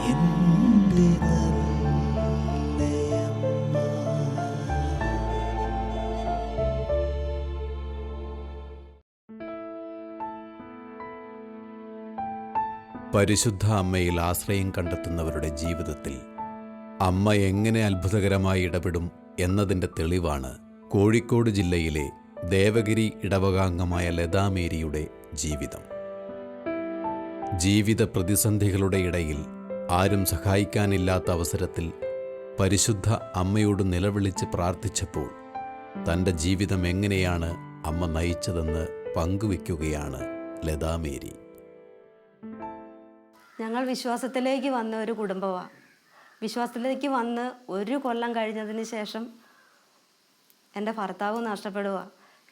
എൻ്റെ നല്ലയമ്മ. പരിശുദ്ധ അമ്മയിൽ ആശ്രയം കണ്ടെത്തുന്നവരുടെ ജീവിതത്തിൽ അമ്മ എങ്ങനെ അത്ഭുതകരമായി ഇടപെടും എന്നതിൻ്റെ തെളിവാണ് കോഴിക്കോട് ജില്ലയിലെ ദേവഗിരി ഇടവകാംഗമായ ലതാമേരിയുടെ ജീവിതം. ജീവിത പ്രതിസന്ധികളുടെ ഇടയിൽ ആരും സഹായിക്കാനില്ലാത്ത അവസരത്തിൽ പരിശുദ്ധ അമ്മയോട് നിലവിളിച്ച് പ്രാർത്ഥിച്ചപ്പോൾ തൻ്റെ ജീവിതം എങ്ങനെയാണ് അമ്മ നയിച്ചതെന്ന് പങ്കുവയ്ക്കുകയാണ് ലതാമേരി. ഞങ്ങൾ വിശ്വാസത്തിലേക്ക് വന്ന ഒരു കുടുംബമാണ്. വിശ്വാസത്തിലേക്ക് വന്ന് 1 കൊല്ലം കഴിഞ്ഞതിന് ശേഷം എൻ്റെ ഭർത്താവ് നഷ്ടപ്പെടുക.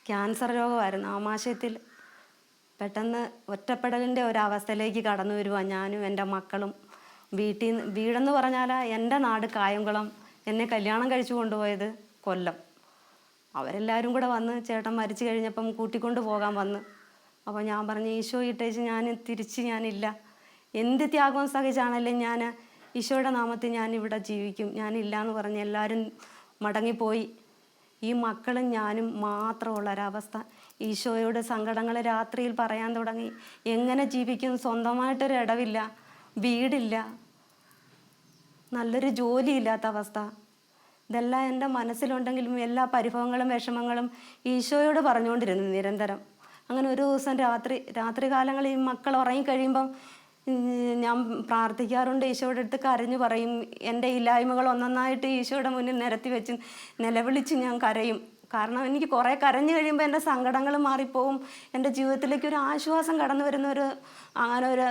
ക്യാൻസർ രോഗമായിരുന്നു. ആമാശയത്തിൽ പെട്ടെന്ന് ഒറ്റപ്പെടലിൻ്റെ ഒരവസ്ഥയിലേക്ക് കടന്നു വരുക. ഞാനും എൻ്റെ മക്കളും വീടെന്ന് പറഞ്ഞാൽ എൻ്റെ നാട് കായംകുളം, എന്നെ കല്യാണം കഴിച്ചു കൊണ്ടുപോയത് കൊല്ലം. അവരെല്ലാവരും കൂടെ വന്ന് ചേട്ടൻ മരിച്ചു കഴിഞ്ഞപ്പം കൂട്ടിക്കൊണ്ട് പോകാൻ വന്ന്. അപ്പോൾ ഞാൻ പറഞ്ഞു, ഈശോ ഇട്ടേച്ച് ഞാനില്ല, എന്ത് ത്യാഗവും സഹിച്ചാണല്ലേ ഞാൻ ഈശോയുടെ നാമത്തിൽ ഞാനിവിടെ ജീവിക്കും, ഞാനില്ല എന്ന് പറഞ്ഞ് എല്ലാവരും മടങ്ങിപ്പോയി. ഈ മക്കളും ഞാനും മാത്രമുള്ളൊരവസ്ഥ. ഈശോയോട് സങ്കടങ്ങൾ രാത്രിയിൽ പറയാൻ തുടങ്ങി. എങ്ങനെ ജീവിക്കും? സ്വന്തമായിട്ടൊരു ഇടവില്ല, വീടില്ല, നല്ലൊരു ജോലിയില്ലാത്ത അവസ്ഥ. ഇതെല്ലാം എൻ്റെ മനസ്സിലുണ്ടെങ്കിലും എല്ലാ പരിഭവങ്ങളും വിഷമങ്ങളും ഈശോയോട് പറഞ്ഞുകൊണ്ടിരുന്നു നിരന്തരം. അങ്ങനെ ഒരു ദിവസം രാത്രി കാലങ്ങളിൽ ഈ മക്കൾ ഉറങ്ങിക്കഴിയുമ്പം ഞാൻ പ്രാർത്ഥിക്കാറുണ്ട്. ഈശോയുടെ അടുത്ത് കരഞ്ഞു പറയും. എൻ്റെ ഇല്ലായ്മകൾ ഒന്നൊന്നായിട്ട് ഈശോയുടെ മുന്നിൽ നിരത്തി വെച്ച് നിലവിളിച്ച് ഞാൻ കരയും. കാരണം എനിക്ക് കുറേ കരഞ്ഞു കഴിയുമ്പോൾ എൻ്റെ സങ്കടങ്ങൾ മാറിപ്പോവും. എൻ്റെ ജീവിതത്തിലേക്ക് ഒരു ആശ്വാസം കടന്നു വരുന്ന അങ്ങനെ ഒരു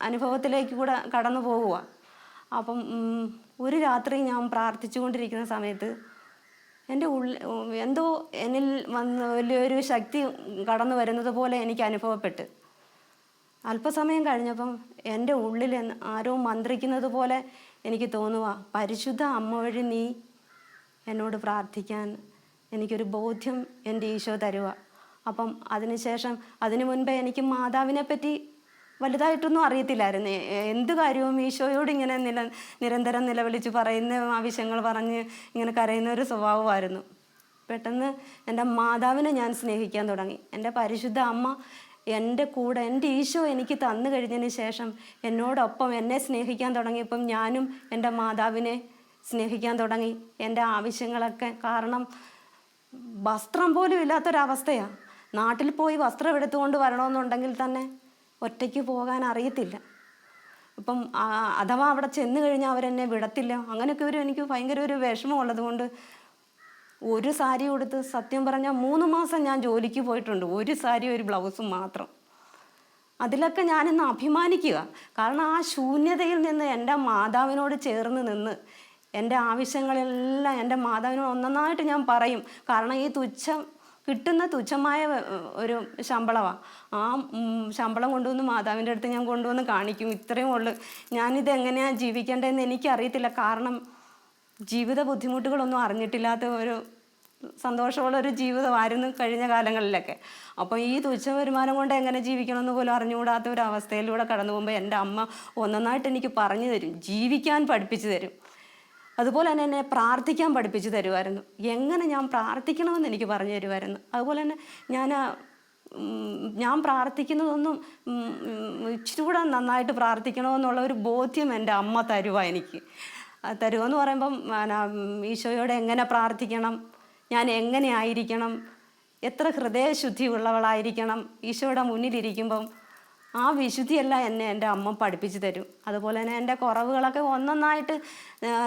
അനുഭവത്തിലേക്ക് കൂടെ കടന്നു പോകുക. അപ്പം ഒരു രാത്രി ഞാൻ പ്രാർത്ഥിച്ചു കൊണ്ടിരിക്കുന്ന സമയത്ത് എൻ്റെ എന്തോ എന്നിൽ വന്ന് വലിയൊരു ശക്തി കടന്നു വരുന്നത് പോലെ എനിക്ക് അനുഭവപ്പെട്ട്. അല്പസമയം കഴിഞ്ഞപ്പം എൻ്റെ ഉള്ളിൽ ആരോ മന്ത്രിക്കുന്നത് പോലെ എനിക്ക് തോന്നുക, പരിശുദ്ധ അമ്മ വഴി നീ എന്നോട് പ്രാർത്ഥിക്കാൻ എനിക്കൊരു ബോധ്യം എൻ്റെ ഈശോ തരുക. അപ്പം അതിനു മുൻപേ എനിക്ക് മാതാവിനെ പറ്റി വലുതായിട്ടൊന്നും അറിയത്തില്ലായിരുന്നു. എന്ത് കാര്യവും ഈശോയോട് ഇങ്ങനെ നിരന്തരം നിലവിളിച്ച് പറയുന്ന ആവശ്യങ്ങൾ പറഞ്ഞ് ഇങ്ങനെ കരയുന്ന ഒരു സ്വഭാവമായിരുന്നു. പെട്ടെന്ന് എൻ്റെ മാതാവിനെ ഞാൻ സ്നേഹിക്കാൻ തുടങ്ങി. എൻ്റെ പരിശുദ്ധ അമ്മ എൻ്റെ കൂടെ, എൻ്റെ ഈശോ എനിക്ക് തന്നു കഴിഞ്ഞതിന് ശേഷം എന്നോടൊപ്പം എന്നെ സ്നേഹിക്കാൻ തുടങ്ങിയപ്പം ഞാനും എൻ്റെ മാതാവിനെ സ്നേഹിക്കാൻ തുടങ്ങി. എൻ്റെ ആവശ്യങ്ങളൊക്കെ, കാരണം വസ്ത്രം പോലും ഇല്ലാത്തൊരവസ്ഥയാണ്. നാട്ടിൽ പോയി വസ്ത്രം എടുത്തുകൊണ്ട് വരണമെന്നുണ്ടെങ്കിൽ തന്നെ ഒറ്റയ്ക്ക് പോകാൻ അറിയത്തില്ല. ഇപ്പം അഥവാ അവിടെ ചെന്ന് കഴിഞ്ഞാൽ അവരെന്നെ വിടത്തില്ല. അങ്ങനെയൊക്കെ എനിക്ക് ഭയങ്കര ഒരു വിഷമമുള്ളത് കൊണ്ട് ഒരു സാരി കൊടുത്ത് സത്യം പറഞ്ഞാൽ 3 മാസം ഞാൻ ജോലിക്ക് പോയിട്ടുണ്ട്. ഒരു സാരി ഒരു ബ്ലൗസും മാത്രം. അതിലൊക്കെ ഞാനിന്ന് അഭിമാനിക്കുക. കാരണം ആ ശൂന്യതയിൽ നിന്ന് എൻ്റെ മാതാവിനോട് ചേർന്ന് നിന്ന് എൻ്റെ ആവശ്യങ്ങളെല്ലാം എൻ്റെ മാതാവിനോട് ഒന്നൊന്നായിട്ട് ഞാൻ പറയും. കാരണം ഈ കിട്ടുന്ന തുച്ഛമായ ഒരു ശമ്പളമാണ്. ആ ശമ്പളം കൊണ്ടുവന്ന് മാതാവിൻ്റെ അടുത്ത് ഞാൻ കൊണ്ടുവന്ന് കാണിക്കും. ഇത്രയും ഉള്ളു. ഞാനിത് എങ്ങനെയാണ് ജീവിക്കേണ്ടതെന്ന് എനിക്കറിയത്തില്ല. കാരണം ജീവിത ബുദ്ധിമുട്ടുകളൊന്നും അറിഞ്ഞിട്ടില്ലാത്ത ഒരു സന്തോഷമുള്ളൊരു ജീവിതമായിരുന്നു കഴിഞ്ഞ കാലങ്ങളിലൊക്കെ. അപ്പോൾ ഈ തുച്ഛ വരുമാനം കൊണ്ട് എങ്ങനെ ജീവിക്കണമെന്ന് പോലും അറിഞ്ഞുകൂടാത്ത ഒരു അവസ്ഥയിലൂടെ കടന്നു പോകുമ്പോൾ എൻ്റെ അമ്മ ഒന്നൊന്നായിട്ട് എനിക്ക് പറഞ്ഞു തരും, ജീവിക്കാൻ പഠിപ്പിച്ചു തരും. അതുപോലെ തന്നെ എന്നെ പ്രാർത്ഥിക്കാൻ പഠിപ്പിച്ചു തരുമായിരുന്നു. എങ്ങനെ ഞാൻ പ്രാർത്ഥിക്കണമെന്ന് എനിക്ക് പറഞ്ഞു തരുമായിരുന്നു. അതുപോലെ തന്നെ ഞാൻ പ്രാർത്ഥിക്കുന്നതൊന്നും ഇച്ചിരി കൂടെ നന്നായിട്ട് പ്രാർത്ഥിക്കണമെന്നുള്ള ഒരു ബോധ്യം എൻ്റെ അമ്മ എനിക്ക് തരുമെന്ന് പറയുമ്പം ഈശോയോട് എങ്ങനെ പ്രാർത്ഥിക്കണം, ഞാൻ എങ്ങനെ ആയിരിക്കണം, എത്ര ഹൃദയശുദ്ധി ഉള്ളവളായിരിക്കണം ഈശോയുടെ മുന്നിലിരിക്കുമ്പം, ആ വിശുദ്ധിയെല്ലാം എൻ്റെ അമ്മ പഠിപ്പിച്ചു തരും. അതുപോലെ തന്നെ എൻ്റെ കുറവുകളൊക്കെ ഒന്നൊന്നായിട്ട്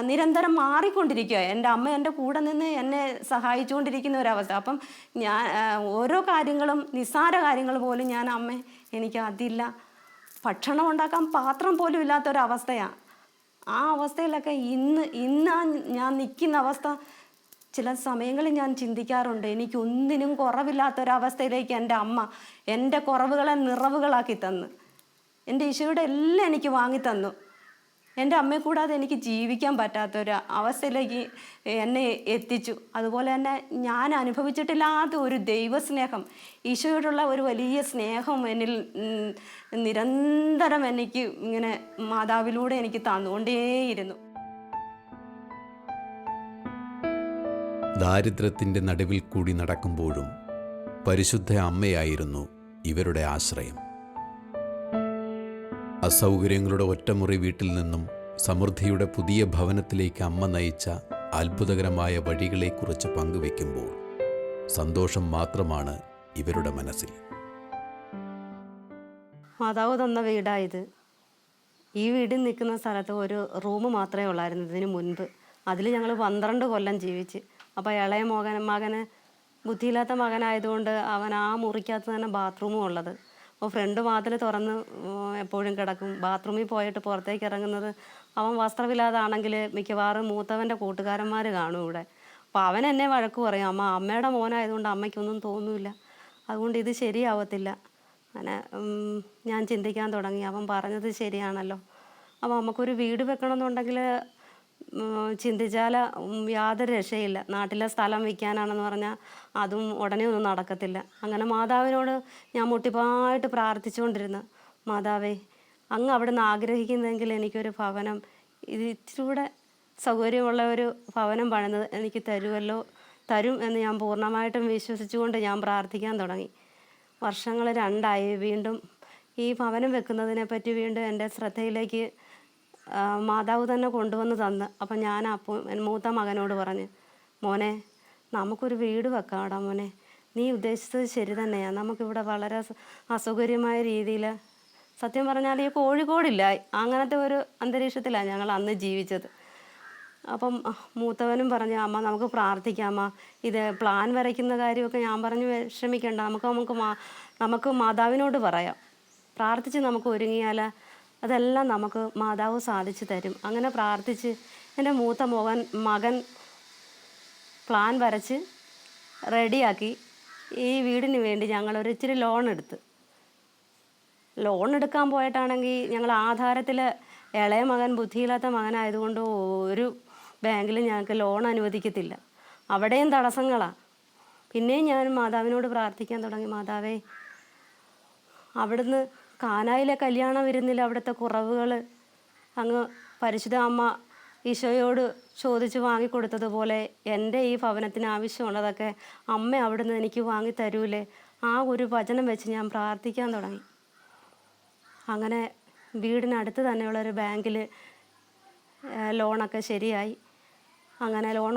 നിരന്തരം മാറിക്കൊണ്ടിരിക്കുക. എൻ്റെ അമ്മ എൻ്റെ കൂടെ നിന്ന് എന്നെ സഹായിച്ചുകൊണ്ടിരിക്കുന്ന ഒരവസ്ഥ. അപ്പം ഞാൻ ഓരോ കാര്യങ്ങളും, നിസ്സാര കാര്യങ്ങൾ പോലും ഞാൻ എനിക്ക് അതില്ല, ഭക്ഷണം ഉണ്ടാക്കാൻ പാത്രം പോലും ഇല്ലാത്തൊരവസ്ഥയാണ്. ആ അവസ്ഥയിലൊക്കെ ഇന്ന് ഞാൻ നിൽക്കുന്ന അവസ്ഥ ചില സമയങ്ങളിൽ ഞാൻ ചിന്തിക്കാറുണ്ട്. എനിക്കൊന്നിനും കുറവില്ലാത്തൊരവസ്ഥയിലേക്ക് എൻ്റെ അമ്മ എൻ്റെ കുറവുകളെ നിറവുകളാക്കി തന്നു. എൻ്റെ ഈശോയുടെ എല്ലാം എനിക്ക് വാങ്ങിത്തന്നു. എൻ്റെ അമ്മയെ കൂടാതെ എനിക്ക് ജീവിക്കാൻ പറ്റാത്തൊരു അവസ്ഥയിലേക്ക് എന്നെ എത്തിച്ചു. അതുപോലെ തന്നെ ഞാൻ അനുഭവിച്ചിട്ടില്ലാത്ത ഒരു ദൈവസ്നേഹം, ഈശോയോടുള്ള ഒരു വലിയ സ്നേഹം എന്നിൽ നിരന്തരം എനിക്ക് ഇങ്ങനെ മാതാവിലൂടെ എനിക്ക് തന്നുകൊണ്ടേയിരുന്നു. ദാരിദ്ര്യത്തിൻ്റെ നടുവിൽ കൂടി നടക്കുമ്പോഴും പരിശുദ്ധ അമ്മയായിരുന്നു ഇവരുടെ ആശ്രയം. അസൗകര്യങ്ങളുടെ ഒറ്റമുറി വീട്ടിൽ നിന്നും സമൃദ്ധിയുടെ പുതിയ ഭവനത്തിലേക്ക് അമ്മ നയിച്ച അത്ഭുതകരമായ വഴികളെക്കുറിച്ച് പങ്കുവെക്കുമ്പോൾ സന്തോഷം മാത്രമാണ് ഇവരുടെ മനസ്സിൽ. മാതാവ് തന്ന വീടായത്. ഈ വീടിൽ നിൽക്കുന്ന സ്ഥലത്ത് ഒരു റൂം മാത്രമേ ഉള്ളായിരുന്നു ഇതിന് മുൻപ്. അതിൽ ഞങ്ങൾ 12 കൊല്ലം ജീവിച്ച്. അപ്പോൾ ഇളയ മകന് ബുദ്ധിയില്ലാത്ത മകനായതുകൊണ്ട് അവൻ ആ മുറിക്കകത്ത് തന്നെ ബാത്റൂമും ഉള്ളത്. അപ്പോൾ ഫ്രണ്ട് വാതിൽ തുറന്ന് എപ്പോഴും കിടക്കും. ബാത്റൂമിൽ പോയിട്ട് പുറത്തേക്ക് ഇറങ്ങുന്നത് അവൻ വസ്ത്രമില്ലാതാണെങ്കിൽ മിക്കവാറും മൂത്തവൻ്റെ കൂട്ടുകാരന്മാർ കാണും ഇവിടെ. അപ്പോൾ അവൻ എന്നെ വഴക്ക് പറയും, അമ്മയുടെ മോനായതുകൊണ്ട് അമ്മയ്ക്കൊന്നും തോന്നില്ല, അതുകൊണ്ട് ഇത് ശരിയാവത്തില്ല. അങ്ങനെ ഞാൻ ചിന്തിക്കാൻ തുടങ്ങി, അവൻ പറഞ്ഞത് ശരിയാണല്ലോ. അപ്പോൾ നമുക്കൊരു വീട് വെക്കണമെന്നുണ്ടെങ്കിൽ ചിന്തിച്ചാൽ യാതൊരു രക്ഷയില്ല. നാട്ടിലെ സ്ഥലം വിൽക്കാനാണെന്ന് പറഞ്ഞാൽ അതും ഉടനെ ഒന്നും നടക്കത്തില്ല. അങ്ങനെ മാതാവിനോട് ഞാൻ മുട്ടിപ്പായിട്ട് പ്രാർത്ഥിച്ചുകൊണ്ടിരുന്നു, മാതാവേ, അങ്ങ് അവിടെ നിന്ന് ആഗ്രഹിക്കുന്നെങ്കിൽ എനിക്കൊരു ഭവനം, ഇത് ഇച്ചിരൂടെ സൗകര്യമുള്ള ഒരു ഭവനം പണിത് എനിക്ക് തരും എന്ന് ഞാൻ പൂർണ്ണമായിട്ടും വിശ്വസിച്ചുകൊണ്ട് ഞാൻ പ്രാർത്ഥിക്കാൻ തുടങ്ങി. വർഷങ്ങൾ 2 വീണ്ടും ഈ ഭവനം വെക്കുന്നതിനെപ്പറ്റി വീണ്ടും എൻ്റെ ശ്രദ്ധയിലേക്ക് മാതാവ് തന്നെ കൊണ്ടുവന്ന് തന്ന്. അപ്പം ഞാൻ മൂത്ത മകനോട് പറഞ്ഞ്, മോനെ, നമുക്കൊരു വീട് വെക്കാടാ മോനെ, നീ ഉദ്ദേശിച്ചത് ശരി തന്നെയാണ്. നമുക്കിവിടെ വളരെ അസൗകര്യമായ രീതിയിൽ, സത്യം പറഞ്ഞാൽ ഈ കോഴിക്കോടില്ല, അങ്ങനത്തെ ഒരു അന്തരീക്ഷത്തിലാണ് ഞങ്ങൾ അന്ന് ജീവിച്ചത്. അപ്പം മൂത്തവനും പറഞ്ഞു, അമ്മ നമുക്ക് പ്രാർത്ഥിക്കാമ്മ, ഇത് പ്ലാൻ വരയ്ക്കുന്ന കാര്യമൊക്കെ ഞാൻ പറഞ്ഞു വിഷമിക്കണ്ട, നമുക്ക് മാതാവിനോട് പറയാം, പ്രാർത്ഥിച്ച് നമുക്ക് ഒരുങ്ങിയാൽ അതെല്ലാം നമുക്ക് മാതാവ് സാധിച്ചു തരും. അങ്ങനെ പ്രാർത്ഥിച്ച് എൻ്റെ മൂത്ത മകൻ പ്ലാൻ വരച്ച് റെഡിയാക്കി. ഈ വീടിന് വേണ്ടി ഞങ്ങളൊരു ഇച്ചിരി ലോൺ എടുക്കാൻ പോയിട്ടാണെങ്കിൽ ഞങ്ങൾ ആധാരത്തിൽ ഇളയ മകൻ ബുദ്ധിയില്ലാത്ത മകനായതുകൊണ്ട് ഒരു ബാങ്കിലും ഞങ്ങൾക്ക് ലോൺ അനുവദിക്കത്തില്ല. അവിടെയും തടസ്സങ്ങളാണ്. പിന്നെയും ഞാൻ മാതാവിനോട് പ്രാർത്ഥിക്കാൻ തുടങ്ങി, മാതാവേ, അവിടുന്ന് കാനായിലെ കല്യാണ വിരുന്നിൽ അവിടുത്തെ കുറവുകൾ അങ്ങ് പരിശുദ്ധ അമ്മ ഈശോയോട് ചോദിച്ച് വാങ്ങിക്കൊടുത്തതുപോലെ എൻ്റെ ഈ ഭവനത്തിന് ആവശ്യമുള്ളതൊക്കെ അമ്മ അവിടുന്ന് എനിക്ക് വാങ്ങി തരൂലേ? ആ ഒരു വചനം വെച്ച് ഞാൻ പ്രാർത്ഥിക്കാൻ തുടങ്ങി. അങ്ങനെ വീടിനടുത്ത് തന്നെയുള്ളൊരു ബാങ്കിൽ ലോണൊക്കെ ശരിയായി. അങ്ങനെ ലോൺ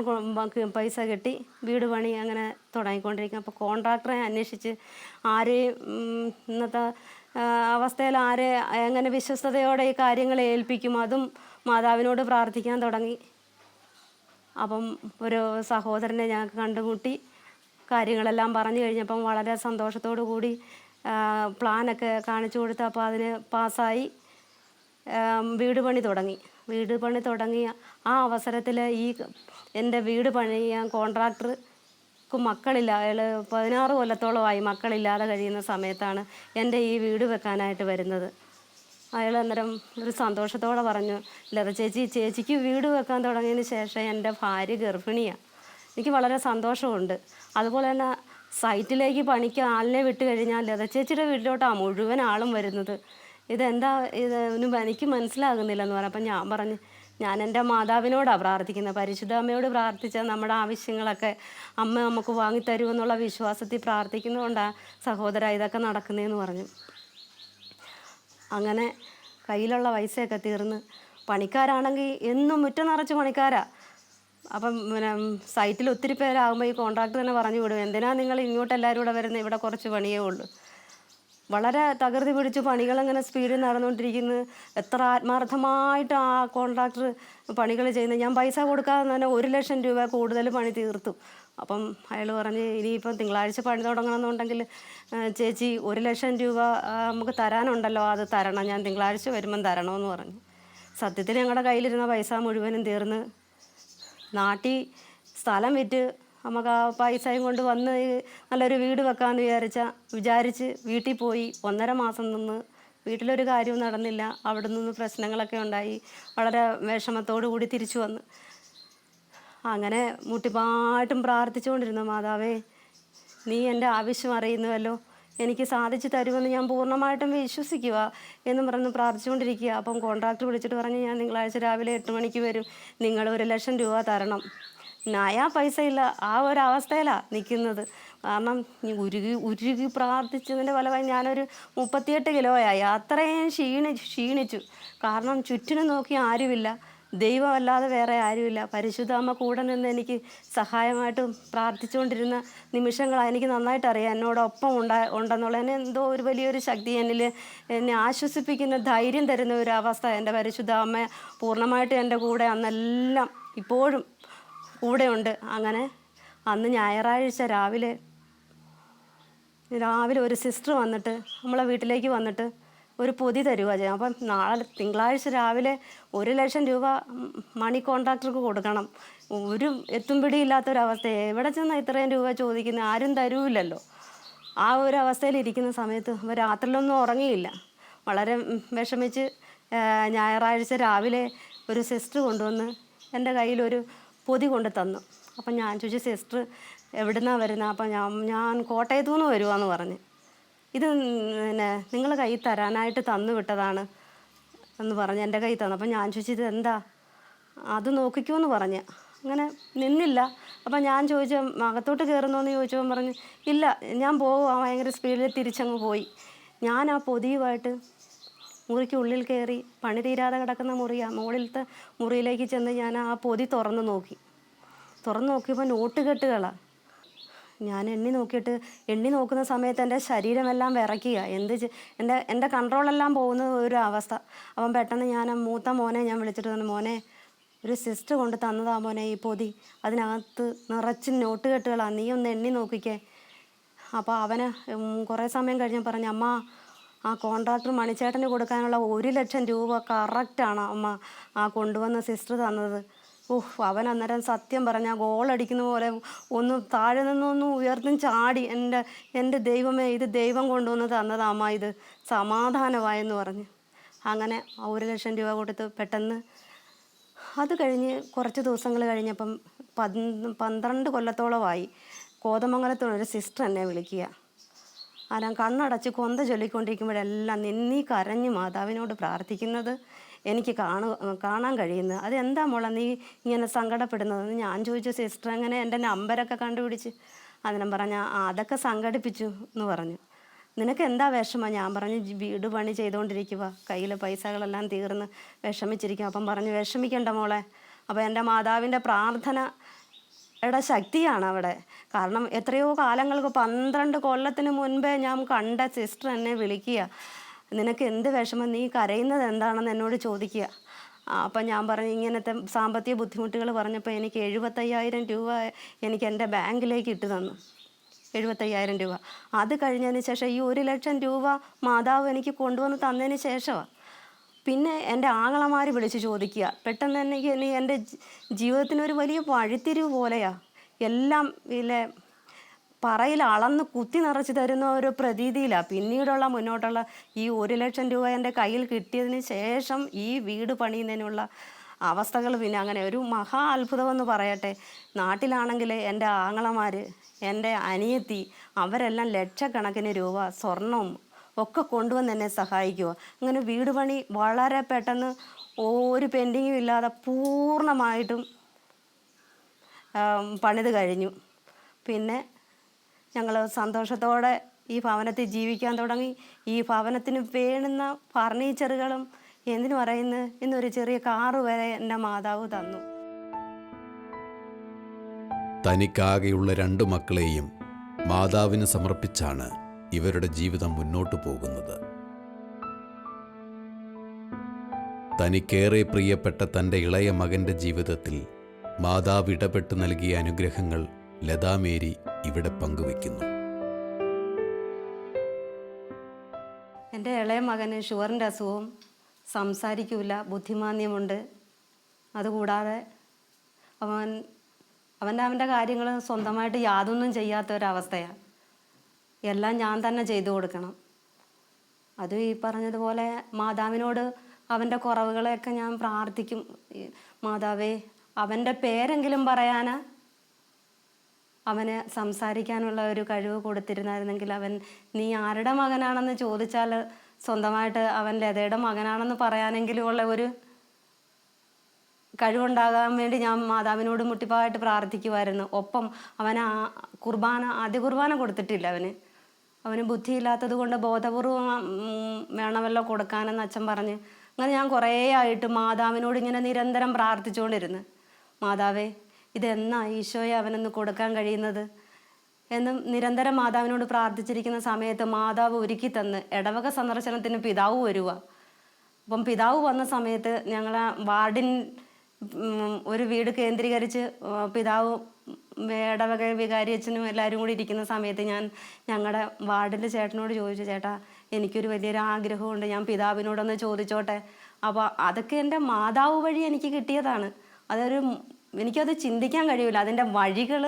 പൈസ കിട്ടി വീട് പണി അങ്ങനെ തുടങ്ങിക്കൊണ്ടിരിക്കും. അപ്പോൾ കോൺട്രാക്ടറെ അന്വേഷിച്ച് ആരെയും ഇന്നത്തെ അവസ്ഥയിൽ എങ്ങനെ വിശ്വസ്തയോടെ ഈ കാര്യങ്ങൾ ഏൽപ്പിക്കും, അതും മാതാവിനോട് പ്രാർത്ഥിക്കാൻ തുടങ്ങി. അപ്പം ഒരു സഹോദരനെ ഞങ്ങൾക്ക് കണ്ടുമുട്ടി കാര്യങ്ങളെല്ലാം പറഞ്ഞു കഴിഞ്ഞപ്പം വളരെ സന്തോഷത്തോടു കൂടി പ്ലാനൊക്കെ കാണിച്ചു കൊടുത്ത് അപ്പോൾ അതിന് പാസ്സായി. വീട് പണി തുടങ്ങിയ ആ അവസരത്തിൽ എൻ്റെ വീട് പണിയാൻ കോൺട്രാക്ടർക്ക് മക്കളില്ല. അയാൾ 16 കൊല്ലത്തോളമായി മക്കളില്ലാതെ കഴിയുന്ന സമയത്താണ് എൻ്റെ ഈ വീട് വെക്കാനായിട്ട് വരുന്നത്. അയാൾ അന്നേരം ഒരു സന്തോഷത്തോടെ പറഞ്ഞു, ലത ചേച്ചിക്ക് വീട് വെക്കാൻ തുടങ്ങിയതിന് ശേഷം എൻ്റെ ഭാര്യ ഗർഭിണിയാണ്. എനിക്ക് വളരെ സന്തോഷമുണ്ട്. അതുപോലെ തന്നെ സൈറ്റിലേക്ക് പണിക്ക് ആളിനെ വിട്ട് കഴിഞ്ഞാൽ ലത ചേച്ചിയുടെ വീട്ടിലോട്ടാണ് മുഴുവൻ ആളും വരുന്നത്. ഇതെന്താ എനിക്ക് മനസ്സിലാകുന്നില്ലെന്ന് പറഞ്ഞു. അപ്പം ഞാൻ പറഞ്ഞു, ഞാൻ എൻ്റെ മാതാവിനോടാണ് പ്രാർത്ഥിക്കുന്നത്, പരിശുദ്ധ അമ്മയോട് പ്രാർത്ഥിച്ചാൽ നമ്മുടെ ആവശ്യങ്ങളൊക്കെ അമ്മ നമുക്ക് വാങ്ങിത്തരുമെന്നുള്ള വിശ്വാസത്തിൽ പ്രാർത്ഥിക്കുന്നതുകൊണ്ടാണ് സഹോദര ഇതൊക്കെ നടക്കുന്നതെന്ന് പറഞ്ഞു. അങ്ങനെ കയ്യിലുള്ള പൈസയൊക്കെ തീർന്ന്, പണിക്കാരാണെങ്കിൽ എന്നും മുറ്റം നിറച്ച് പണിക്കാരാണ്. അപ്പം സൈറ്റിൽ ഒത്തിരി പേരാകുമ്പോൾ ഈ കോൺട്രാക്ട് തന്നെ പറഞ്ഞു വിടും, എന്തിനാ നിങ്ങൾ ഇങ്ങോട്ട് എല്ലാവരും കൂടെ വരുന്നത്, ഇവിടെ കുറച്ച് പണിയേ ഉള്ളൂ. വളരെ തകൃതി പിടിച്ച് പണികളങ്ങനെ സ്പീഡിൽ നടന്നുകൊണ്ടിരിക്കുന്നു. എത്ര ആത്മാർത്ഥമായിട്ട് ആ കോൺട്രാക്ടർ പണികൾ ചെയ്യുന്നത്. ഞാൻ പൈസ കൊടുക്കാതെ തന്നെ 1 ലക്ഷം രൂപ കൂടുതൽ പണി തീർത്തു. അപ്പം അയാൾ പറഞ്ഞ്, ഇനിയിപ്പം തിങ്കളാഴ്ച പണി തുടങ്ങണമെന്നുണ്ടെങ്കിൽ ചേച്ചി 1 ലക്ഷം രൂപ നമുക്ക് തരാനുണ്ടല്ലോ, അത് തരണം, ഞാൻ തിങ്കളാഴ്ച വരുമ്പം തരണമെന്ന് പറഞ്ഞു. സത്യത്തിൽ ഞങ്ങളുടെ കയ്യിലിരുന്ന പൈസ മുഴുവനും തീർന്ന്. നാട്ടിൽ സ്ഥലം വിറ്റ് നമുക്ക് ആ പൈസയും കൊണ്ട് വന്ന് നല്ലൊരു വീട് വെക്കാമെന്ന് വിചാരിച്ച് വീട്ടിൽ പോയി 1.5 മാസം നിന്ന് വീട്ടിലൊരു കാര്യവും നടന്നില്ല. അവിടെ നിന്ന് പ്രശ്നങ്ങളൊക്കെ ഉണ്ടായി. വളരെ വിഷമത്തോടു കൂടി തിരിച്ചു വന്ന്. അങ്ങനെ മുട്ടിപ്പാട്ടും പ്രാർത്ഥിച്ചുകൊണ്ടിരുന്നു, മാതാവേ നീ എൻ്റെ ആവശ്യം അറിയുന്നുവല്ലോ, എനിക്ക് സാധിച്ചു തരുമെന്ന് ഞാൻ പൂർണ്ണമായിട്ടും വിശ്വസിക്കുക എന്നും പറഞ്ഞ് പ്രാർത്ഥിച്ചുകൊണ്ടിരിക്കുക. അപ്പം കോൺട്രാക്ടർ വിളിച്ചിട്ട് പറഞ്ഞ്, ഞാൻ തിങ്കളാഴ്ച രാവിലെ 8 മണിക്ക് വരും, നിങ്ങൾ 1,00,000 രൂപ തരണം. നയാ പൈസ ഇല്ല, ആ ഒരു അവസ്ഥയിലാണ് നിൽക്കുന്നത്. കാരണം ഉരുകി ഉരുകി പ്രാർത്ഥിച്ചതിൻ്റെ ഫലമായി ഞാനൊരു 38 കിലോയായി. അത്രയും ക്ഷീണിച്ചു. കാരണം ചുറ്റിനും നോക്കി ആരുമില്ല, ദൈവമല്ലാതെ വേറെ ആരുമില്ല. പരിശുദ്ധ അമ്മ കൂടെ നിന്ന് എനിക്ക് സഹായമായിട്ടും പ്രാർത്ഥിച്ചുകൊണ്ടിരുന്ന നിമിഷങ്ങളാണ്. എനിക്ക് നന്നായിട്ട് അറിയാം എന്നോടൊപ്പം ഉണ്ടെന്നുള്ളതിന് എന്തോ ഒരു വലിയൊരു ശക്തി എന്നിൽ എന്നെ ആശ്വസിപ്പിക്കുന്ന ധൈര്യം തരുന്ന ഒരു അവസ്ഥ. എൻ്റെ പരിശുദ്ധ അമ്മ പൂർണ്ണമായിട്ടും എൻ്റെ കൂടെ അന്നെല്ലാം ഇപ്പോഴും കൂടെയുണ്ട്. അങ്ങനെ അന്ന് ഞായറാഴ്ച രാവിലെ ഒരു സിസ്റ്റർ വന്നിട്ട് നമ്മളെ വീട്ടിലേക്ക് വന്നിട്ട് ഒരു പൊതി തരുക ചെയ്യാം. അപ്പം നാളെ തിങ്കളാഴ്ച രാവിലെ 1,00,000 രൂപ മണി കോൺട്രാക്ടർക്ക് കൊടുക്കണം. ഒരു എത്തും പിടിയില്ലാത്തൊരവസ്ഥ. എവിടെ ചെന്നാൽ ഇത്രയും രൂപ ചോദിക്കുന്നത്, ആരും തരൂല്ലല്ലോ. ആ ഒരു അവസ്ഥയിലിരിക്കുന്ന സമയത്ത് അവർ രാത്രിയിലൊന്നും ഉറങ്ങിയില്ല. വളരെ വിഷമിച്ച് ഞായറാഴ്ച രാവിലെ ഒരു സിസ്റ്റർ കൊണ്ടുവന്ന് എൻ്റെ കയ്യിലൊരു പൊതി കൊണ്ട് തന്നു. അപ്പം ഞാൻ ചോദിച്ചു, സിസ്റ്റർ എവിടുന്നാണ് വരുന്നത്? അപ്പം ഞാൻ കോട്ടയത്തു നിന്ന് വരുവാന്ന് പറഞ്ഞ്. ഇത് പിന്നെ നിങ്ങൾ കൈ തരാനായിട്ട് തന്നു വിട്ടതാണ് എന്ന് പറഞ്ഞ് എൻ്റെ കൈ തന്നു. അപ്പം ഞാൻ ചോദിച്ചു, ഇത് എന്താ, അത് നോക്കിക്കുമെന്ന് പറഞ്ഞ്. അങ്ങനെ നിന്നില്ല. അപ്പം ഞാൻ ചോദിച്ചു, അകത്തോട്ട് കയറുന്നോന്ന് ചോദിച്ചപ്പോൾ പറഞ്ഞ്, ഇല്ല ഞാൻ പോകും. ഭയങ്കര സ്പീഡിൽ തിരിച്ചങ്ങ് പോയി. ഞാൻ ആ പൊതിയുമായിട്ട് മുറിക്ക് ഉള്ളിൽ കയറി, പണി തീരാതെ കിടക്കുന്ന മുറിയാണ്, മുകളിലത്തെ മുറിയിലേക്ക് ചെന്ന് ഞാൻ ആ പൊതി തുറന്ന് നോക്കിയപ്പോൾ നോട്ടുകെട്ടുകളാണ്. ഞാൻ എണ്ണി നോക്കുന്ന സമയത്ത് എൻ്റെ ശരീരമെല്ലാം വിറയ്ക്കുക. എൻ്റെ കൺട്രോളെല്ലാം പോകുന്ന ഒരു അവസ്ഥ. അപ്പം പെട്ടെന്ന് ഞാൻ മൂത്ത മോനെ ഞാൻ വിളിച്ചിട്ട് പറഞ്ഞു, മോനെ ഒരു സിസ്റ്റർ കൊണ്ട് തന്നതാ മോനെ ഈ പൊതി, അതിനകത്ത് നിറച്ച് നോട്ടുകെട്ടുകളാണ്, നീ ഒന്ന് എണ്ണി നോക്കിക്കേ. അപ്പോൾ അവന് കുറേ സമയം കഴിഞ്ഞ് പറഞ്ഞു, അമ്മ ആ കോൺട്രാക്ടർ മണിച്ചേട്ടന് കൊടുക്കാനുള്ള 1,00,000 രൂപ കറക്റ്റാണ് അമ്മ ആ കൊണ്ടുവന്ന സിസ്റ്റർ തന്നത്. അവൻ അന്നേരം സത്യം പറഞ്ഞാൽ ഗോളടിക്കുന്ന പോലെ ഒന്ന് താഴെ നിന്നൊന്ന് ഉയർത്തും ചാടി, എൻ്റെ ദൈവമേ ഇത് ദൈവം കൊണ്ടുവന്ന് തന്നതാ അമ്മ, ഇത് സമാധാനമായെന്ന് പറഞ്ഞ്. അങ്ങനെ 1,00,000 രൂപ കൊടുത്ത് പെട്ടെന്ന് അത് കഴിഞ്ഞ് കുറച്ച് ദിവസങ്ങൾ കഴിഞ്ഞപ്പം 12 കൊല്ലത്തോളമായി കോതമംഗലത്തുള്ളൊരു സിസ്റ്റർ എന്നെ വിളിക്കുക. ഞാൻ കണ്ണടച്ച് കൊന്ത ചൊല്ലിക്കൊണ്ടിരിക്കുമ്പോഴെല്ലാം നിന്നീ കരഞ്ഞ് മാതാവിനോട് പ്രാർത്ഥിക്കുന്നത് എനിക്ക് കാണാൻ കഴിയുന്നത്. അതെന്താ മോളെ നീ ഇങ്ങനെ സങ്കടപ്പെടുന്നതെന്ന് ഞാൻ ചോദിച്ചു. സിസ്റ്റർ എങ്ങനെ എൻ്റെ നമ്പരൊക്കെ കണ്ടുപിടിച്ച്? അതിനും പറഞ്ഞ അതൊക്കെ സംഘടിപ്പിച്ചു എന്ന് പറഞ്ഞു. നിനക്ക് എന്താ വിഷമം? ഞാൻ പറഞ്ഞു, വീട് പണി ചെയ്തുകൊണ്ടിരിക്കുക, കയ്യിൽ പൈസകളെല്ലാം തീർന്ന് വിഷമിച്ചിരിക്കും. അപ്പം പറഞ്ഞു, വിഷമിക്കണ്ട മോളെ. അപ്പോൾ എൻ്റെ മാതാവിൻ്റെ പ്രാർത്ഥനയുടെ ശക്തിയാണ് അവിടെ. കാരണം എത്രയോ കാലങ്ങൾക്ക് 12 കൊല്ലത്തിന് മുൻപേ ഞാൻ കണ്ട സിസ്റ്റർ എന്നെ വിളിക്കുക, നിനക്ക് എന്ത് വിഷമം, നീ കരയുന്നത് എന്താണെന്ന് എന്നോട് ചോദിക്കുക. അപ്പം ഞാൻ പറഞ്ഞു, ഇങ്ങനത്തെ സാമ്പത്തിക ബുദ്ധിമുട്ടുകൾ പറഞ്ഞപ്പോൾ എനിക്ക് 75,000 രൂപ എനിക്ക് എൻ്റെ ബാങ്കിലേക്ക് ഇട്ട് തന്നു. 75,000 രൂപ. അത് കഴിഞ്ഞതിന് ശേഷം ഈ 1,00,000 രൂപ മാതാവ് എനിക്ക് കൊണ്ടുവന്ന് തന്നതിന് ശേഷമാണ് പിന്നെ എൻ്റെ ആങ്ങളമാർ വിളിച്ച് ചോദിക്കുക. പെട്ടെന്ന് തന്നെ എൻ്റെ ജീവിതത്തിനൊരു വലിയ വഴിത്തിരിവ് പോലെയാണ്. എല്ലാം പറയിൽ അളന്ന് കുത്തി നിറച്ച് തരുന്ന ഒരു പ്രതീതിയിലാണ്. പിന്നീടുള്ള മുന്നോട്ടുള്ള ഈ 1,00,000 രൂപ എൻ്റെ കയ്യിൽ കിട്ടിയതിന് ശേഷം ഈ വീട് പണിയുന്നതിനുള്ള അവസ്ഥകൾ പിന്നെ അങ്ങനെ ഒരു മഹാ അത്ഭുതമെന്ന് പറയട്ടെ. നാട്ടിലാണെങ്കിൽ എൻ്റെ ആങ്ങളമാർ, എൻ്റെ അനിയത്തി, അവരെല്ലാം ലക്ഷക്കണക്കിന് രൂപ സ്വർണവും ഒക്കെ കൊണ്ടുവന്ന് എന്നെ സഹായിക്കുക. അങ്ങനെ വീട് പണി വളരെ പെട്ടെന്ന് ഒരു പെൻഡിങ്ങും ഇല്ലാതെ പൂർണ്ണമായിട്ടും പണിത് കഴിഞ്ഞു. പിന്നെ ഞങ്ങൾ സന്തോഷത്തോടെ ഈ ഭവനത്തിൽ ജീവിക്കാൻ തുടങ്ങി. ഈ ഭവനത്തിന് വേണ്ടുന്ന ഫർണിച്ചറുകളും എന്തിനു പറയുന്നത്, ഇന്നൊരു ചെറിയ കാറ് വരെ എൻ്റെ മാതാവ് തന്നു. തനിക്കാകെയുള്ള 2 മക്കളെയും മാതാവിന് സമർപ്പിച്ചാണ് ഇവരുടെ ജീവിതം മുന്നോട്ടു പോകുന്നത്. തനിക്കേറെ പ്രിയപ്പെട്ട തൻ്റെ ഇളയ മകൻ്റെ ജീവിതത്തിൽ മാതാവ് ഇടപെട്ട് നൽകിയ അനുഗ്രഹങ്ങൾ ലതാമേരി ഇവിടെ പങ്കുവയ്ക്കുന്നു. എൻ്റെ ഇളയ മകന് ഷുഗറിൻ്റെ അസുഖവും, സംസാരിക്കില്ല, ബുദ്ധിമാന്ദ്യമുണ്ട്. അതുകൂടാതെ അവൻ്റെ കാര്യങ്ങൾ സ്വന്തമായിട്ട് യാതൊന്നും ചെയ്യാത്ത ഒരവസ്ഥയാണ്. എല്ലാം ഞാൻ തന്നെ ചെയ്തു കൊടുക്കണം. അതും ഈ പറഞ്ഞതുപോലെ മാതാവിനോട് അവൻ്റെ കുറവുകളെയൊക്കെ ഞാൻ പ്രാർത്ഥിക്കും. മാതാവേ, അവൻ്റെ പേരെങ്കിലും പറയാൻ അവന് സംസാരിക്കാനുള്ള ഒരു കഴിവ് കൊടുത്തിരുന്നായിരുന്നെങ്കിൽ നീ ആരുടെ മകനാണെന്ന് ചോദിച്ചാൽ സ്വന്തമായിട്ട് അവൻ ലതയുടെ മകനാണെന്ന് പറയാനെങ്കിലും ഉള്ള ഒരു കഴിവുണ്ടാകാൻ വേണ്ടി ഞാൻ മാതാവിനോട് മുട്ടിപ്പായിട്ട് പ്രാർത്ഥിക്കുമായിരുന്നു. ഒപ്പം അവൻ ആദ്യ കുർബാന കൊടുത്തിട്ടില്ല. അവന് ബുദ്ധിയില്ലാത്തത് കൊണ്ട് ബോധപൂർവം വേണമല്ലോ കൊടുക്കാനെന്ന് അച്ഛൻ പറഞ്ഞ്. അങ്ങനെ ഞാൻ കുറേ ആയിട്ട് മാതാവിനോട് ഇങ്ങനെ നിരന്തരം പ്രാർത്ഥിച്ചുകൊണ്ടിരുന്നു. മാതാവേ, ഇതെന്നാ ഈശോയെ അവനൊന്ന് കൊടുക്കാൻ കഴിയുന്നത് എന്നും നിരന്തരം മാതാവിനോട് പ്രാർത്ഥിച്ചിരിക്കുന്ന സമയത്ത് മാതാവ് ഒരുക്കി തന്ന് ഇടവക സന്ദർശനത്തിന് പിതാവ് വരുക. അപ്പം പിതാവ് വന്ന സമയത്ത് ഞങ്ങൾ വാർഡിൻ ഒരു വീട് കേന്ദ്രീകരിച്ച് പിതാവ് ഇടവക വികാരി അച്ഛനും എല്ലാവരും കൂടി ഇരിക്കുന്ന സമയത്ത് ഞാൻ ഞങ്ങളുടെ വാർഡിൻ്റെ ചേട്ടനോട് ചോദിച്ചു, ചേട്ടാ, എനിക്കൊരു വലിയൊരു ആഗ്രഹമുണ്ട്, ഞാൻ പിതാവിനോടൊന്ന് ചോദിച്ചോട്ടെ. അപ്പോൾ അതൊക്കെ എൻ്റെ മാതാവ് വഴി എനിക്ക് കിട്ടിയതാണ്. എനിക്കത് ചിന്തിക്കാൻ കഴിയില്ല. അതിൻ്റെ വഴികൾ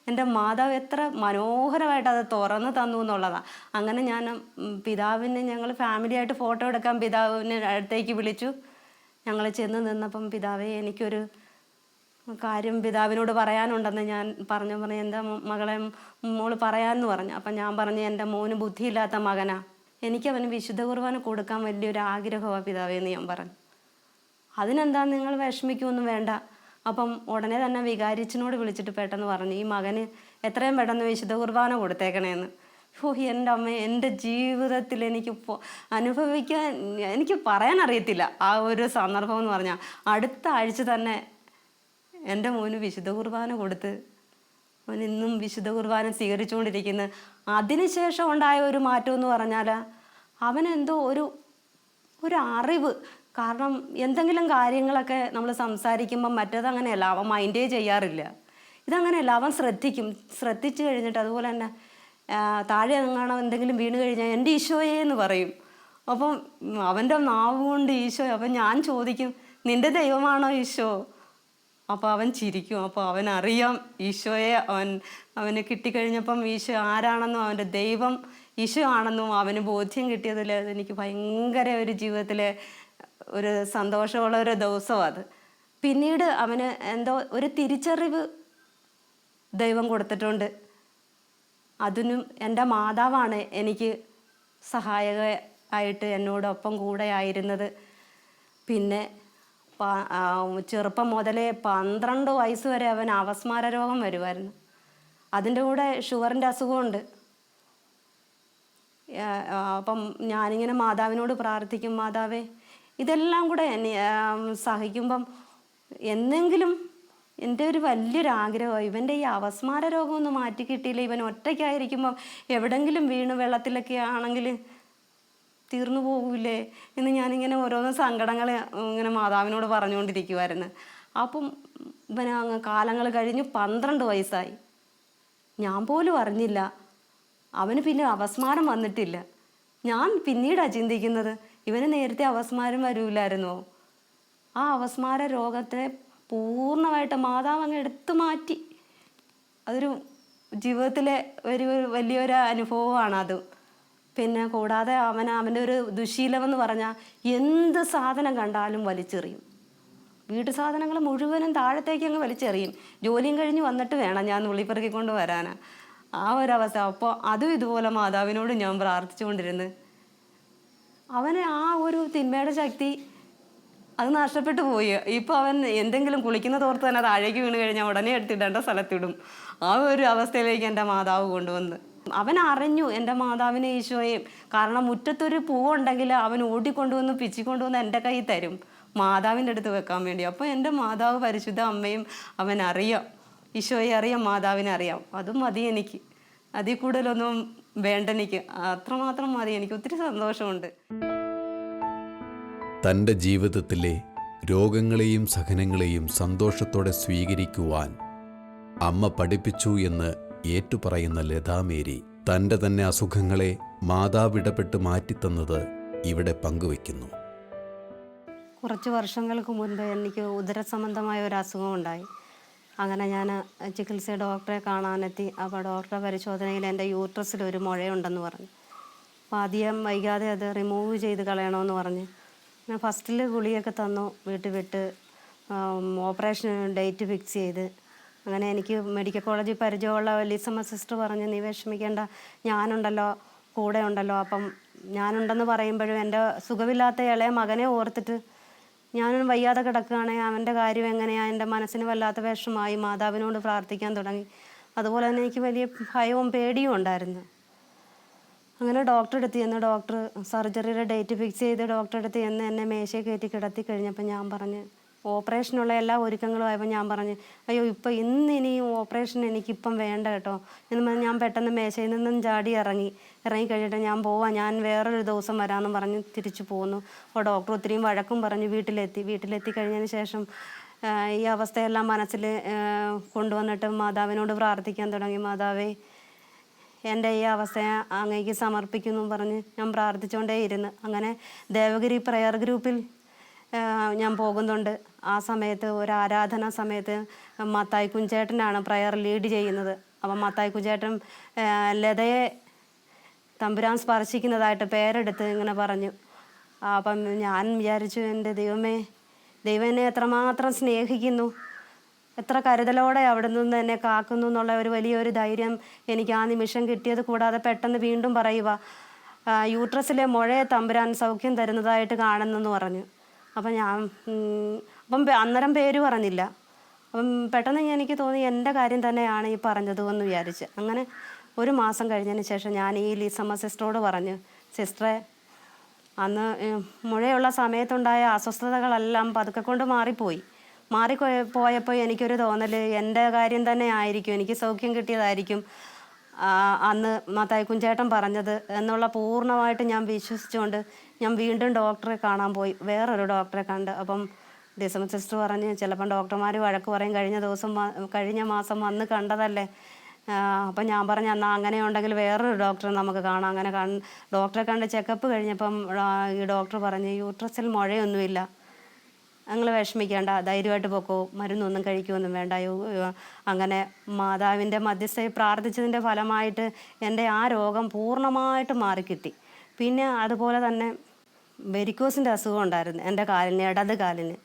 എൻ്റെ മാതാവ് എത്ര മനോഹരമായിട്ട് അത് തുറന്ന് തന്നു എന്നുള്ളതാണ്. അങ്ങനെ ഞാൻ പിതാവിനെ, ഞങ്ങൾ ഫാമിലിയായിട്ട് ഫോട്ടോ എടുക്കാൻ പിതാവിനെ അടുത്തേക്ക് വിളിച്ചു. ഞങ്ങൾ ചെന്ന് നിന്നപ്പം, പിതാവേ, എനിക്കൊരു കാര്യം പിതാവിനോട് പറയാനുണ്ടെന്ന് ഞാൻ പറഞ്ഞു. എൻ്റെ മകളെ മോള് പറയാമെന്ന് പറഞ്ഞു. അപ്പം ഞാൻ പറഞ്ഞു, എൻ്റെ മോന് ബുദ്ധിയില്ലാത്ത മകനാ, എനിക്കവന് വിശുദ്ധ കുർബാന കൊടുക്കാൻ വലിയൊരു ആഗ്രഹമാണ് പിതാവേന്ന് ഞാൻ പറഞ്ഞു. അതിനെന്താ, നിങ്ങൾ വിഷമിക്കൊന്നും വേണ്ട. അപ്പം ഉടനെ തന്നെ വികാരിച്ചനോട് വിളിച്ചിട്ട് പെട്ടെന്ന് പറഞ്ഞു, ഈ മകന് എത്രയും പെട്ടെന്ന് വിശുദ്ധ കുർബാന കൊടുത്തേക്കണേന്ന്. എൻ്റെ അമ്മ, എൻ്റെ ജീവിതത്തിൽ എനിക്ക് എനിക്ക് പറയാനറിയത്തില്ല ആ ഒരു സന്ദർഭം എന്ന് പറഞ്ഞാൽ. അടുത്ത ആഴ്ച തന്നെ എൻ്റെ മോന് വിശുദ്ധ കുർബാന കൊടുത്ത് അവൻ ഇന്നും വിശുദ്ധ കുർബാന സ്വീകരിച്ചുകൊണ്ടിരിക്കുന്നു. അതിനുശേഷം ഉണ്ടായ ഒരു മാറ്റം എന്ന് പറഞ്ഞാൽ അവനെന്തോ ഒരു അറിവ്. കാരണം എന്തെങ്കിലും കാര്യങ്ങളൊക്കെ നമ്മൾ സംസാരിക്കുമ്പം മറ്റേതങ്ങനെയല്ല, അവൻ മൈൻഡേ ചെയ്യാറില്ല. ഇതങ്ങനെയല്ല, അവൻ ശ്രദ്ധിച്ചു കഴിഞ്ഞിട്ട് അതുപോലെ തന്നെ താഴെ എങ്ങാണോ എന്തെങ്കിലും വീണ് കഴിഞ്ഞാൽ എൻ്റെ ഈശോയെ എന്ന് പറയും. അപ്പം അവൻ്റെ നാവ് കൊണ്ട് ഈശോ. അപ്പം ഞാൻ ചോദിക്കും, നിൻ്റെ ദൈവമാണോ ഈശോ? അപ്പോൾ അവൻ ചിരിക്കും. അപ്പോൾ അവനറിയാം ഈശോയെ. അവന് കിട്ടിക്കഴിഞ്ഞപ്പം ഈശോ ആരാണെന്നും അവൻ്റെ ദൈവം ഈശോ ആണെന്നും അവന് ബോധ്യം കിട്ടിയതിൽ എനിക്ക് ഭയങ്കര ഒരു ജീവിതത്തിലെ ഒരു സന്തോഷമുള്ള ഒരു ദിവസമാണ് അത്. പിന്നീട് അവന് എന്തോ ഒരു തിരിച്ചറിവ് ദൈവം കൊടുത്തിട്ടുണ്ട്. അതിനും എൻ്റെ മാതാവാണ് എനിക്ക് സഹായകമായിട്ട് എന്നോടൊപ്പം കൂടെ ആയിരുന്നത്. പിന്നെ ചെറുപ്പം മുതലേ 12 വയസ്സ് വരെ അവൻ അപസ്മാര രോഗം വരുമായിരുന്നു. അതിൻ്റെ കൂടെ ഷുഗറിൻ്റെ അസുഖമുണ്ട്. അപ്പം ഞാനിങ്ങനെ മാതാവിനോട് പ്രാർത്ഥിക്കും, മാതാവേ, ഇതെല്ലാം കൂടെ സഹിക്കുമ്പം എന്തെങ്കിലും എൻ്റെ ഒരു വലിയൊരു ആഗ്രഹമാണ് ഇവൻ്റെ ഈ അപസ്മാര രോഗം ഒന്ന് മാറ്റി കിട്ടിയില്ല. ഇവൻ ഒറ്റയ്ക്കായിരിക്കുമ്പം എവിടെങ്കിലും വീണ് വെള്ളത്തിലൊക്കെ ആണെങ്കിൽ തീർന്നു പോകില്ലേ എന്ന് ഞാനിങ്ങനെ ഓരോന്ന് സങ്കടങ്ങൾ ഇങ്ങനെ മാതാവിനോട് പറഞ്ഞുകൊണ്ടിരിക്കുമായിരുന്നു. അപ്പം ഇവന് അങ്ങ് കാലങ്ങൾ കഴിഞ്ഞ് 12 വയസ്സായി. ഞാൻ പോലും അറിഞ്ഞില്ല. അവന് പിന്നെ അപസ്മാരം വന്നിട്ടില്ല. ഞാൻ പിന്നീടാണ് ചിന്തിക്കുന്നത്, ഇവന് നേരത്തെ അപസ്മാരം വരില്ലായിരുന്നോ? ആ അപസ്മാര രോഗത്തെ പൂർണ്ണമായിട്ട് മാതാവ് അങ്ങ് എടുത്തു മാറ്റി. അതൊരു ജീവിതത്തിലെ വലിയൊരു അനുഭവമാണത്. പിന്നെ കൂടാതെ അവൻ്റെ ഒരു ദുശീലമെന്ന് പറഞ്ഞാൽ എന്ത് സാധനം കണ്ടാലും വലിച്ചെറിയും. വീട്ടു സാധനങ്ങൾ മുഴുവനും താഴത്തേക്ക് അങ്ങ് വലിച്ചെറിയും. ജോലിയും കഴിഞ്ഞ് വന്നിട്ട് വേണം ഞാൻ നുള്ളിപ്പെറുക്കിക്കൊണ്ട് വരാനാ ആ ഒരവസ്ഥ. അപ്പോൾ അതും ഇതുപോലെ മാതാവിനോട് ഞാൻ പ്രാർത്ഥിച്ചുകൊണ്ടിരുന്നു. അവന് ആ ഒരു തിന്മയുടെ ശക്തി അത് നഷ്ടപ്പെട്ടു പോയി. ഇപ്പോൾ അവൻ എന്തെങ്കിലും കുളിക്കുന്ന തോർത്ത് തന്നെ താഴേക്ക് വീണ് കഴിഞ്ഞാൽ ഉടനെ എടുത്തിടേണ്ട സ്ഥലത്തിടും. ആ ഒരു അവസ്ഥയിലേക്ക് എൻ്റെ മാതാവ് കൊണ്ടുവന്ന്. അവൻ അറിഞ്ഞു എൻ്റെ മാതാവിനെ ഈശോയെയും. കാരണം മുറ്റത്തൊരു പൂവുണ്ടെങ്കിൽ അവൻ ഓടിക്കൊണ്ടുവന്ന് പിച്ചിക്കൊണ്ടുവന്ന് എൻ്റെ കയ്യിൽ തരും മാതാവിൻ്റെ അടുത്ത് വെക്കാൻ വേണ്ടി. അപ്പോൾ എൻ്റെ മാതാവ് പരിശുദ്ധ അമ്മയും അവൻ അറിയാം, ഈശോയെ അറിയാം, മാതാവിനെ അറിയാം. അതും മതി എനിക്ക്. അതിൽ കൂടുതലൊന്നും വേണ്ട എനിക്ക്. അത്രമാത്രം മതി. എനിക്ക് ഒത്തിരി സന്തോഷമുണ്ട്. തൻ്റെ ജീവിതത്തിലെ രോഗങ്ങളെയും സഹനങ്ങളെയും സന്തോഷത്തോടെ സ്വീകരിക്കുവാൻ അമ്മ പഠിപ്പിച്ചു എന്ന് ഏറ്റുപറയുന്ന ലതാമേരി തൻ്റെ തന്നെ അസുഖങ്ങളെ മാതാവിടപെട്ട് മാറ്റിത്തന്നത് ഇവിടെ പങ്കുവയ്ക്കുന്നു. കുറച്ച് വർഷങ്ങൾക്ക് മുൻപ് എനിക്ക് ഉദരസംബന്ധമായ ഒരു അസുഖം ഉണ്ടായി. അങ്ങനെ ഞാൻ ഡോക്ടറെ കാണാനെത്തി. അപ്പോൾ ഡോക്ടറെ പരിശോധനയിൽ എൻ്റെ യൂട്രസിൽ ഒരു മുഴയുണ്ടെന്ന് പറഞ്ഞു. അപ്പോൾ അധികം വൈകാതെ അത് റിമൂവ് ചെയ്ത് കളയണമെന്ന് പറഞ്ഞ് ഞാൻ ഫസ്റ്റിൽ ഗുളിയൊക്കെ തന്നു, വീട്ടിൽ വിട്ട് ഓപ്പറേഷൻ ഡേറ്റ് ഫിക്സ് ചെയ്ത്. അങ്ങനെ എനിക്ക് മെഡിക്കൽ കോളേജിൽ പരിചയമുള്ള ലിസമ്മ സിസ്റ്റർ പറഞ്ഞ്, നീ വിഷമിക്കേണ്ട, ഞാനുണ്ടല്ലോ, കൂടെ ഉണ്ടല്ലോ. അപ്പം ഞാനുണ്ടെന്ന് പറയുമ്പോഴും എൻ്റെ സുഖമില്ലാത്ത ഇളയ മകനെ ഓർത്തിട്ട് ഞാനും വയ്യാതെ കിടക്കുകയാണെങ്കിൽ അവൻ്റെ കാര്യം എങ്ങനെയാണ്, എൻ്റെ മനസ്സിന് വല്ലാത്ത വിഷമമായി. മാതാവിനോട് പ്രാർത്ഥിക്കാൻ തുടങ്ങി. അതുപോലെ തന്നെ എനിക്ക് വലിയ ഭയവും പേടിയും ഉണ്ടായിരുന്നു. അങ്ങനെ ഡോക്ടറെ അടുത്ത് ചെന്ന് ഡോക്ടർ സർജറിയുടെ ഡേറ്റ് ഫിക്സ് ചെയ്ത് ഡോക്ടറെ അടുത്ത് ചെന്ന് എന്നെ മേശയിൽ കയറ്റി കിടത്തി കഴിഞ്ഞപ്പോൾ ഞാൻ പറഞ്ഞ്, ഓപ്പറേഷനുള്ള എല്ലാ ഒരുക്കങ്ങളും ആയപ്പോൾ ഞാൻ പറഞ്ഞ്, അയ്യോ ഇപ്പം ഇനി ഓപ്പറേഷൻ എനിക്കിപ്പം വേണ്ട കേട്ടോ എന്ന് പറഞ്ഞ് ഞാൻ പെട്ടെന്ന് മേശയിൽ നിന്നും ചാടി ഇറങ്ങി കഴിഞ്ഞിട്ട് ഞാൻ പോവാം, ഞാൻ വേറൊരു ദിവസം വരാമെന്ന് പറഞ്ഞ് തിരിച്ചു പോന്നു. അപ്പോൾ ഡോക്ടർ ഒത്തിരിയും വഴക്കും പറഞ്ഞ് വീട്ടിലെത്തി കഴിഞ്ഞതിന് ശേഷം ഈ അവസ്ഥയെല്ലാം മനസ്സിൽ കൊണ്ടുവന്നിട്ട് മാതാവിനോട് പ്രാർത്ഥിക്കാൻ തുടങ്ങി. മാതാവേ, എൻ്റെ ഈ അവസ്ഥയെ അങ്ങേക്ക് സമർപ്പിക്കുന്നു പറഞ്ഞ് ഞാൻ പ്രാർത്ഥിച്ചുകൊണ്ടേയിരുന്നു. അങ്ങനെ ദേവഗിരി പ്രയർ ഗ്രൂപ്പിൽ ഞാൻ പോകുന്നുണ്ട്. ആ സമയത്ത് ഒരു ആരാധന സമയത്ത് മത്തായി കുഞ്ചേട്ടനാണ് പ്രയർ ലീഡ് ചെയ്യുന്നത്. അപ്പം മത്തായി കുഞ്ചേട്ടൻ ലതയെ തമ്പുരാൻ സ്പർശിക്കുന്നതായിട്ട് പേരെടുത്ത് ഇങ്ങനെ പറഞ്ഞു. അപ്പം ഞാൻ വിചാരിച്ചു, എൻ്റെ ദൈവം എന്നെ എത്രമാത്രം സ്നേഹിക്കുന്നു, എത്ര കരുതലോടെ അവിടെ നിന്ന് എന്നെ കാക്കുന്നു എന്നുള്ള ഒരു വലിയൊരു ധൈര്യം എനിക്ക് ആ നിമിഷം കിട്ടിയത്. കൂടാതെ പെട്ടെന്ന് വീണ്ടും പറയുക, യൂട്രസിലെ മുഴയെ തമ്പുരാൻ സൗഖ്യം തരുന്നതായിട്ട് കാണുന്നെന്ന് പറഞ്ഞു. അപ്പം അന്നേരം പേര് പറഞ്ഞില്ല. അപ്പം പെട്ടെന്ന് എനിക്ക് തോന്നി എൻ്റെ കാര്യം തന്നെയാണ് ഈ പറഞ്ഞത് എന്ന് വിചാരിച്ച്. അങ്ങനെ ഒരു മാസം കഴിഞ്ഞതിന് ശേഷം ഞാൻ ഈ ലിസമ്മ സിസ്റ്ററോട് പറഞ്ഞു, സിസ്റ്ററെ, അന്ന് മുഴയുള്ള സമയത്തുണ്ടായ അസ്വസ്ഥതകളെല്ലാം പതുക്കെ കൊണ്ട് മാറിപ്പോയപ്പോൾ എനിക്കൊരു തോന്നൽ എൻ്റെ കാര്യം തന്നെ ആയിരിക്കും, എനിക്ക് സൗഖ്യം കിട്ടിയതായിരിക്കും അന്ന് മത്തായി കുഞ്ചേട്ടൻ പറഞ്ഞത് എന്നുള്ള പൂർണ്ണമായിട്ട് ഞാൻ വിശ്വസിച്ചുകൊണ്ട് ഞാൻ വീണ്ടും ഡോക്ടറെ കാണാൻ പോയി, വേറൊരു ഡോക്ടറെ കണ്ട്. അപ്പം ഡിസംബർ സിസ്റ്റർ പറഞ്ഞ്, ചിലപ്പം ഡോക്ടർമാർ വഴക്ക് പറയും, കഴിഞ്ഞ മാസം വന്ന് കണ്ടതല്ലേ. അപ്പം ഞാൻ പറഞ്ഞു, എന്നാൽ അങ്ങനെ ഉണ്ടെങ്കിൽ വേറൊരു ഡോക്ടറെ നമുക്ക് കാണാം. അങ്ങനെ ഡോക്ടറെ കണ്ട് ചെക്കപ്പ് കഴിഞ്ഞപ്പം ഈ ഡോക്ടർ പറഞ്ഞ്, യൂട്രസിൽ മുഴയൊന്നുമില്ല, നിങ്ങൾ വിഷമിക്കേണ്ട, ധൈര്യമായിട്ട് പൊക്കോ, മരുന്നൊന്നും കഴിക്കുമൊന്നും വേണ്ട. അങ്ങനെ മാതാവിൻ്റെ മധ്യസ്ഥയിൽ പ്രാർത്ഥിച്ചതിൻ്റെ ഫലമായിട്ട് എൻ്റെ ആ രോഗം പൂർണ്ണമായിട്ട് മാറിക്കിട്ടി. പിന്നെ അതുപോലെ തന്നെ വെരിക്കോസിൻ്റെ അസുഖം ഉണ്ടായിരുന്നു എൻ്റെ കാലിന്, ഇടത് കാലിന്.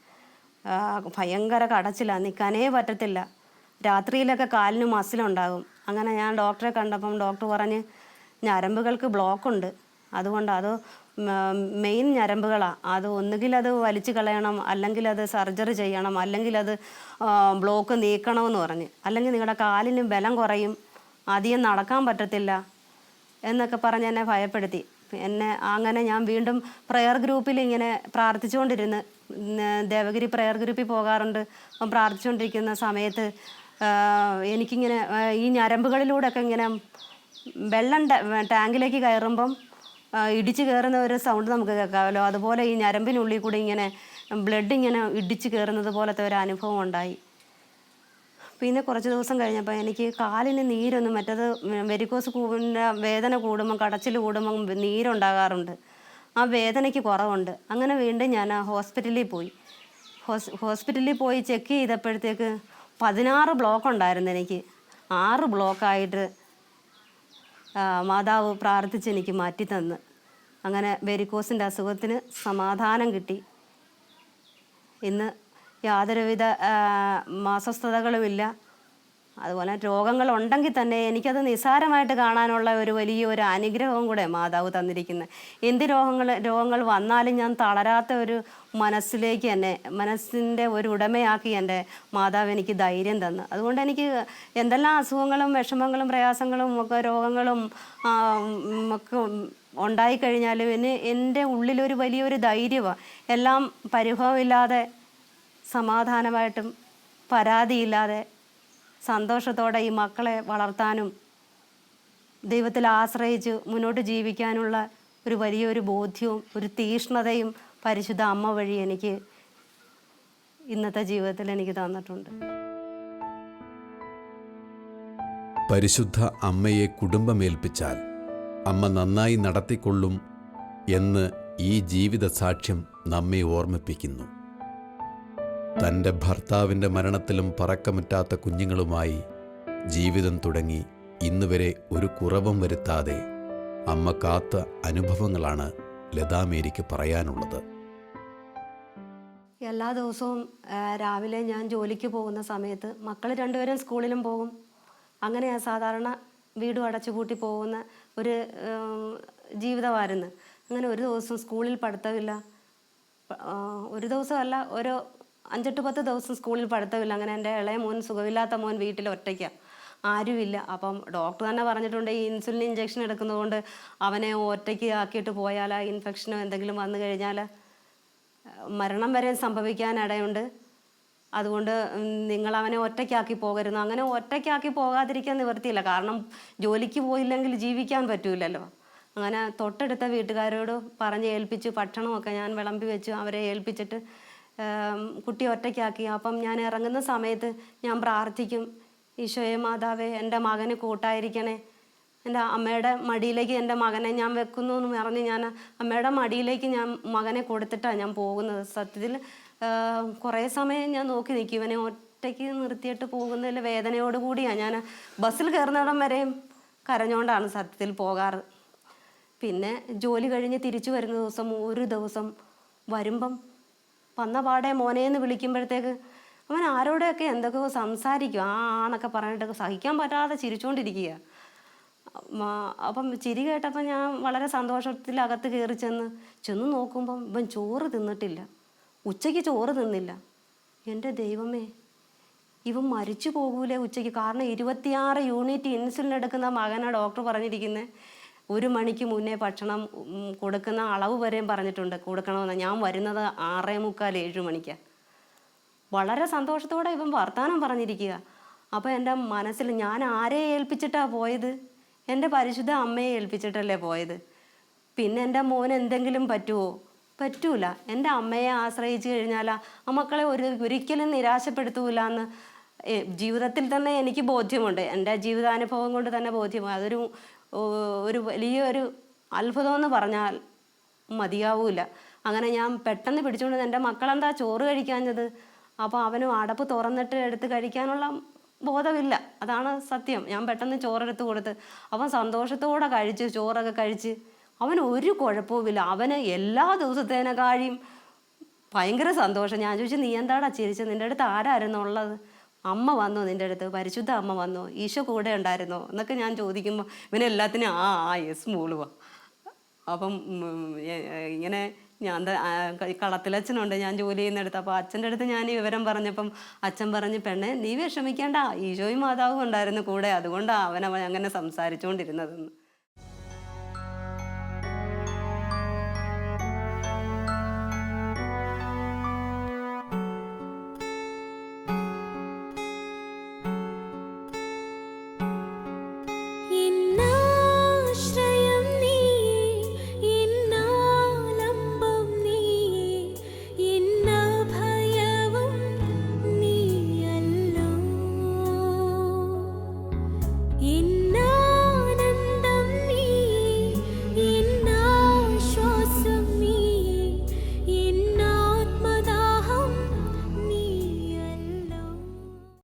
ഭയങ്കര കടച്ചിലാണ്, നിൽക്കാനേ പറ്റത്തില്ല. രാത്രിയിലൊക്കെ കാലിന് മസിലുണ്ടാകും. അങ്ങനെ ഞാൻ ഡോക്ടറെ കണ്ടപ്പം ഡോക്ടർ പറഞ്ഞ്, ഞരമ്പുകൾക്ക് ബ്ലോക്കുണ്ട്, അതുകൊണ്ട് അത് മെയിൻ ഞരമ്പുകളാണ്, അത് ഒന്നുകിൽ അത് വലിച്ചു കളയണം, അല്ലെങ്കിൽ അത് സർജറി ചെയ്യണം, അല്ലെങ്കിൽ അത് ബ്ലോക്ക് നീക്കണമെന്ന് പറഞ്ഞ്, അല്ലെങ്കിൽ നിങ്ങളുടെ കാലിന് ബലം കുറയും, അധികം നടക്കാൻ പറ്റത്തില്ല എന്നൊക്കെ പറഞ്ഞ് എന്നെ ഭയപ്പെടുത്തി. അങ്ങനെ ഞാൻ വീണ്ടും പ്രയർ ഗ്രൂപ്പിൽ ഇങ്ങനെ പ്രാർത്ഥിച്ചുകൊണ്ടിരുന്ന്, ദേവഗിരി പ്രയർ ഗ്രൂപ്പിൽ പോകാറുണ്ട്. അപ്പം പ്രാർത്ഥിച്ചുകൊണ്ടിരിക്കുന്ന സമയത്ത് എനിക്കിങ്ങനെ ഈ ഞരമ്പുകളിലൂടെയൊക്കെ ഇങ്ങനെ വെള്ളം ടാങ്കിലേക്ക് കയറുമ്പം ഇടിച്ച് കയറുന്ന ഒരു സൗണ്ട് നമുക്ക് കേൾക്കാമല്ലോ, അതുപോലെ ഈ ഞരമ്പിനുള്ളിൽ കൂടി ഇങ്ങനെ ബ്ലഡ് ഇങ്ങനെ ഇടിച്ച് കയറുന്നത് പോലത്തെ ഒരു അനുഭവം ഉണ്ടായി. പിന്നെ കുറച്ച് ദിവസം കഴിഞ്ഞപ്പോൾ എനിക്ക് കാലിന് നീരൊന്നും, മറ്റത് വെരിക്കോസ് വേദന കൂടുമ്പം, കടച്ചിൽ കൂടുമ്പം നീരുണ്ടാകാറുണ്ട്, ആ വേദനയ്ക്ക് കുറവുണ്ട്. അങ്ങനെ വീണ്ടും ഞാൻ ഹോസ്പിറ്റലിൽ പോയി ചെക്ക് ചെയ്തപ്പോഴത്തേക്ക് 16 ബ്ലോക്ക് ഉണ്ടായിരുന്നു എനിക്ക്. 6 ബ്ലോക്കായിട്ട് മാതാവ് പ്രാർത്ഥിച്ച് എനിക്ക് മാറ്റിത്തന്ന്. അങ്ങനെ വെരിക്കോസിൻ്റെ അസുഖത്തിന് സമാധാനം കിട്ടി. ഇന്ന് യാതൊരുവിധ അസ്വസ്ഥതകളുമില്ല. അതുപോലെ രോഗങ്ങളുണ്ടെങ്കിൽ തന്നെ എനിക്കത് നിസ്സാരമായിട്ട് കാണാനുള്ള ഒരു വലിയൊരു അനുഗ്രഹവും കൂടെ മാതാവ് തന്നിരിക്കുന്നത്. എന്ത് രോഗങ്ങൾ വന്നാലും ഞാൻ തളരാത്ത ഒരു മനസ്സിലേക്ക് തന്നെ, മനസ്സിൻ്റെ ഒരു ഉടമയാക്കി എൻ്റെ മാതാവ് എനിക്ക് ധൈര്യം തന്നു. അതുകൊണ്ട് എനിക്ക് എന്തെല്ലാം അസുഖങ്ങളും വിഷമങ്ങളും പ്രയാസങ്ങളും ഒക്കെ രോഗങ്ങളും ഒക്കെ ഉണ്ടായിക്കഴിഞ്ഞാലും എൻ്റെ ഉള്ളിലൊരു വലിയൊരു ധൈര്യമാണ്. എല്ലാം പരിഭവമില്ലാതെ സമാധാനമായിട്ടും പരാതിയില്ലാതെ സന്തോഷത്തോടെ ഈ മക്കളെ വളർത്താനും ദൈവത്തിൽ ആശ്രയിച്ച് മുന്നോട്ട് ജീവിക്കാനുള്ള ഒരു വലിയൊരു ബോധ്യവും ഒരു തീഷ്ണതയും പരിശുദ്ധ അമ്മ വഴി എനിക്ക് ഇന്നത്തെ ജീവിതത്തിൽ എനിക്ക് തന്നിട്ടുണ്ട്. പരിശുദ്ധ അമ്മയെ കുടുംബമേൽപ്പിച്ചാൽ അമ്മ നന്നായി നടത്തിക്കൊള്ളും എന്ന് ഈ ജീവിത സാക്ഷ്യം നമ്മെ ഓർമ്മിപ്പിക്കുന്നു. തൻ്റെ ഭർത്താവിൻ്റെ മരണത്തിലും പറക്കമറ്റാത്ത കുഞ്ഞുങ്ങളുമായി ജീവിതം തുടങ്ങി ഇന്നുവരെ ഒരു കുറവും വരുത്താതെ അമ്മ കാത്ത അനുഭവങ്ങളാണ് ലതാമേരിക്ക് പറയാനുള്ളത്. എല്ലാ ദിവസവും രാവിലെ ഞാൻ ജോലിക്ക് പോകുന്ന സമയത്ത് മക്കൾ രണ്ടുപേരും സ്കൂളിലും പോകും. അങ്ങനെയാണ് സാധാരണ വീടും അടച്ചുപൂട്ടി പോകുന്ന ഒരു ജീവിതമായിരുന്നു. അങ്ങനെ ഒരു ദിവസം സ്കൂളിൽ പഠിത്തമില്ല. ഒരു ദിവസമല്ല, ഒരു 5-10 ദിവസം സ്കൂളിൽ പഠിത്തമില്ല. അങ്ങനെ എൻ്റെ ഇളയ മോൻ, സുഖമില്ലാത്ത മോൻ, വീട്ടിൽ ഒറ്റയ്ക്കാണ്, ആരുമില്ല. അപ്പം ഡോക്ടർ തന്നെ പറഞ്ഞിട്ടുണ്ട്, ഈ ഇൻസുലിൻ ഇഞ്ചക്ഷൻ എടുക്കുന്നതുകൊണ്ട് അവനെ ഒറ്റയ്ക്ക് ആക്കിയിട്ട് പോയാൽ ഇൻഫെക്ഷനോ എന്തെങ്കിലും വന്നു കഴിഞ്ഞാൽ മരണം വരെ സംഭവിക്കാനിടയുണ്ട്. അതുകൊണ്ട് നിങ്ങൾ അവനെ ഒറ്റയ്ക്കാക്കി പോകരുത്. അങ്ങനെ ഒറ്റയ്ക്കാക്കി പോകാതിരിക്കാൻ നിവൃത്തിയില്ല. കാരണം ജോലിക്ക് പോയില്ലെങ്കിൽ ജീവിക്കാൻ പറ്റൂലല്ലോ. അങ്ങനെ തൊട്ടടുത്ത വീട്ടുകാരോട് പറഞ്ഞ് ഏൽപ്പിച്ച് ഭക്ഷണമൊക്കെ ഞാൻ വിളമ്പി വെച്ചു അവരെ ഏൽപ്പിച്ചിട്ട് കുട്ടി ഒറ്റയ്ക്കാക്കി. അപ്പം ഞാൻ ഇറങ്ങുന്ന സമയത്ത് ഞാൻ പ്രാർത്ഥിക്കും, ഈശോയെ മാതാവേ, എൻ്റെ മകന് കൂട്ടായിരിക്കണേ. എൻ്റെ അമ്മയുടെ മടിയിലേക്ക് എൻ്റെ മകനെ ഞാൻ വെക്കുന്നു എന്ന് പറഞ്ഞ് ഞാൻ അമ്മയുടെ മടിയിലേക്ക് ഞാൻ മകനെ കൊടുത്തിട്ടാണ് ഞാൻ പോകുന്നത്. സത്യത്തിൽ കുറേ സമയം ഞാൻ നോക്കി നിൽക്കും. ഇവനെ ഒറ്റയ്ക്ക് നിർത്തിയിട്ട് പോകുന്നതിൽ വേദനയോട് കൂടിയാണ് ഞാൻ ബസ്സിൽ കയറുന്നിടം വരെയും കരഞ്ഞുകൊണ്ടാണ് സത്യത്തിൽ പോകാറ്. പിന്നെ ജോലി കഴിഞ്ഞ് തിരിച്ചു വരുന്ന ദിവസം, ഒരു ദിവസം വരുമ്പം വന്ന പാടെ മോനേന്ന് വിളിക്കുമ്പോഴത്തേക്ക് അവൻ ആരോടെയൊക്കെ എന്തൊക്കെയോ സംസാരിക്കും. എന്നൊക്കെ പറഞ്ഞിട്ടൊക്കെ സഹിക്കാൻ പറ്റാതെ ചിരിച്ചുകൊണ്ടിരിക്കുക. അപ്പം ചിരി കേട്ടപ്പോൾ ഞാൻ വളരെ സന്തോഷത്തിൽ അകത്ത് കയറി ചെന്ന് നോക്കുമ്പം ഇവൻ ചോറ് തിന്നിട്ടില്ല, ഉച്ചയ്ക്ക് ചോറ് തിന്നില്ല. എൻ്റെ ദൈവമേ, ഇവൻ മരിച്ചു പോകൂലേ ഉച്ചയ്ക്ക്? കാരണം 26 യൂണിറ്റ് ഇൻസുലിൻ എടുക്കുന്ന മകനാണ് ഡോക്ടർ പറഞ്ഞിരിക്കുന്നത്. 1 മണിക്ക് മുന്നേ ഭക്ഷണം കൊടുക്കുന്ന അളവ് വരെയും പറഞ്ഞിട്ടുണ്ട് കൊടുക്കണമെന്ന്. ഞാൻ വരുന്നത് 6:45-7 മണിക്കാണ്. വളരെ സന്തോഷത്തോടെ ഇവൻ വർത്താനം പറഞ്ഞിരിക്കുക. അപ്പോൾ എൻ്റെ മനസ്സിൽ ഞാൻ ആരെ ഏൽപ്പിച്ചിട്ടാണ് പോയത്? എൻ്റെ പരിശുദ്ധ അമ്മയെ ഏൽപ്പിച്ചിട്ടല്ലേ പോയത്. പിന്നെ എൻ്റെ മോന് എന്തെങ്കിലും പറ്റുമോ? പറ്റൂല. എൻ്റെ അമ്മയെ ആശ്രയിച്ച് കഴിഞ്ഞാൽ ആ മക്കളെ ഒരിക്കലും നിരാശപ്പെടുത്തൂല എന്ന് ജീവിതത്തിൽ തന്നെ എനിക്ക് ബോധ്യമുണ്ട്. എൻ്റെ ജീവിതാനുഭവം കൊണ്ട് തന്നെ ബോധ്യമാണ്. അതൊരു വലിയൊരു അത്ഭുതമെന്ന് പറഞ്ഞാൽ മതിയാവൂല. അങ്ങനെ ഞാൻ പെട്ടെന്ന് പിടിച്ചുകൊണ്ട്, എൻ്റെ മക്കളെന്താ ചോറ് കഴിക്കാഞ്ഞത്? അപ്പോൾ അവനും അടപ്പ് തുറന്നിട്ട് എടുത്ത് കഴിക്കാനുള്ള ബോധമില്ല, അതാണ് സത്യം. ഞാൻ പെട്ടെന്ന് ചോറെടുത്ത് കൊടുത്ത് അവൻ സന്തോഷത്തോടെ കഴിച്ച്, ചോറൊക്കെ കഴിച്ച്. അവന് ഒരു കുഴപ്പവുമില്ല. അവന് എല്ലാ ദിവസത്തേനേക്കാളും ഭയങ്കര സന്തോഷം. ഞാൻ ചോദിച്ചു, നീ എന്താടാ ചിരിച്ചത്? നിൻ്റെ അടുത്ത് ആരായിരുന്നു ഉള്ളത്? അമ്മ വന്നോ നിൻ്റെ അടുത്ത്? പരിശുദ്ധ അമ്മ വന്നോ? ഈശോ കൂടെ ഉണ്ടായിരുന്നോ എന്നൊക്കെ ഞാൻ ചോദിക്കുമ്പോൾ ഇവനെല്ലാത്തിനും യെസ് മൂളുവാ. അപ്പം ഇങ്ങനെ ഞാൻ കളത്തിലച്ഛനുണ്ട്, ഞാൻ ജോലി ചെയ്യുന്നിടത്ത്. അപ്പോൾ അച്ഛൻ്റെ അടുത്ത് ഞാൻ ഈ വിവരം പറഞ്ഞപ്പം അച്ഛൻ പറഞ്ഞ്, പെണ്ണെ നീ വിഷമിക്കേണ്ട, ഈശോയും മാതാവും ഉണ്ടായിരുന്നു കൂടെ, അതുകൊണ്ടാണ് അവൻ അങ്ങനെ സംസാരിച്ചുകൊണ്ടിരുന്നതെന്ന്. in